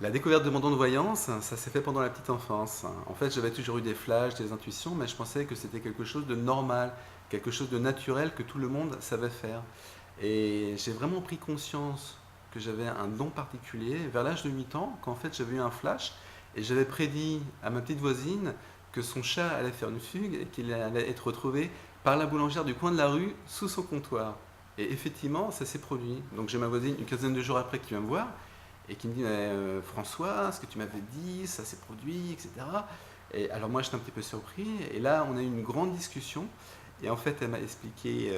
La découverte de mon don de voyance, ça s'est fait pendant la petite enfance. En fait, j'avais toujours eu des flashs, des intuitions, mais je pensais que c'était quelque chose de normal, quelque chose de naturel que tout le monde savait faire. Et j'ai vraiment pris conscience que j'avais un don particulier vers l'âge de 8 ans, quand en fait j'avais eu un flash et j'avais prédit à ma petite voisine que son chat allait faire une fugue et qu'il allait être retrouvé par la boulangère du coin de la rue sous son comptoir. Et effectivement, ça s'est produit. Donc j'ai ma voisine une quinzaine de jours après qui vient me voir et qui me dit François, ce que tu m'avais dit, ça s'est produit, etc. Et alors moi j'étais un petit peu surpris et là on a eu une grande discussion et en fait elle m'a expliqué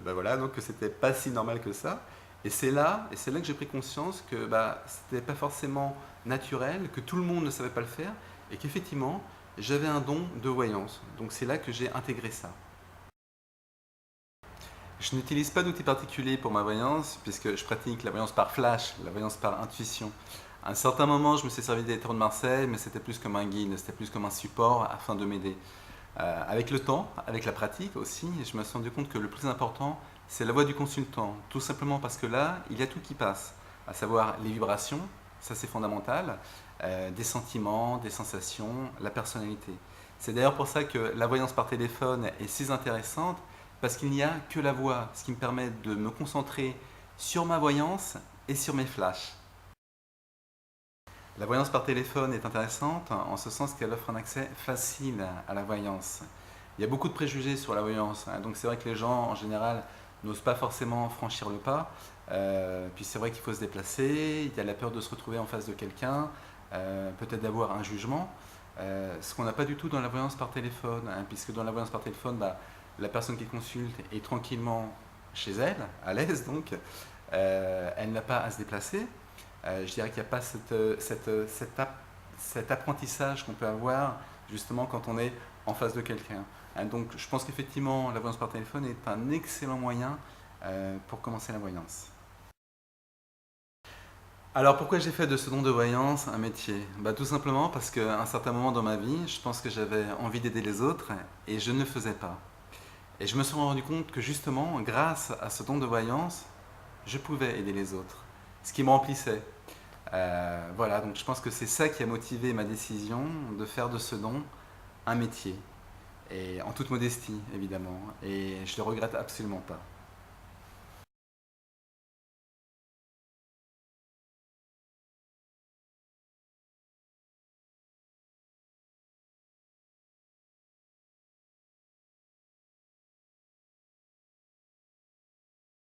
bah voilà, donc que c'était pas si normal que ça. Et c'est là que j'ai pris conscience que bah, c'était pas forcément naturel, que tout le monde ne savait pas le faire et qu'effectivement j'avais un don de voyance. Donc c'est là que j'ai intégré ça. Je n'utilise pas d'outil particulier pour ma voyance, puisque je pratique la voyance par flash, la voyance par intuition. À un certain moment, je me suis servi des Électrons de Marseille, mais c'était plus comme un guide, c'était plus comme un support afin de m'aider. Avec le temps, avec la pratique aussi, je me suis rendu compte que le plus important, c'est la voix du consultant. Tout simplement parce que là, il y a tout qui passe, à savoir les vibrations, ça c'est fondamental, des sentiments, des sensations, la personnalité. C'est d'ailleurs pour ça que la voyance par téléphone est si intéressante, parce qu'il n'y a que la voix, ce qui me permet de me concentrer sur ma voyance et sur mes flashs. La voyance par téléphone est intéressante en ce sens qu'elle offre un accès facile à la voyance. Il y a beaucoup de préjugés sur la voyance, hein, donc c'est vrai que les gens en général n'osent pas forcément franchir le pas. Puis c'est vrai qu'il faut se déplacer, il y a la peur de se retrouver en face de quelqu'un, peut-être d'avoir un jugement. Ce qu'on n'a pas du tout dans la voyance par téléphone, hein, puisque dans la voyance par téléphone, bah, la personne qui consulte est tranquillement chez elle, à l'aise donc, elle n'a pas à se déplacer. Je dirais qu'il n'y a pas cet apprentissage qu'on peut avoir justement quand on est en face de quelqu'un. Donc je pense qu'effectivement la voyance par téléphone est un excellent moyen pour commencer la voyance. Alors pourquoi j'ai fait de ce don de voyance un métier? Bah, tout simplement parce qu'à un certain moment dans ma vie, je pense que j'avais envie d'aider les autres et je ne le faisais pas. Et je me suis rendu compte que justement, grâce à ce don de voyance, je pouvais aider les autres. Ce qui me remplissait. Voilà, donc je pense que c'est ça qui a motivé ma décision de faire de ce don un métier. Et en toute modestie, évidemment. Et je ne le regrette absolument pas.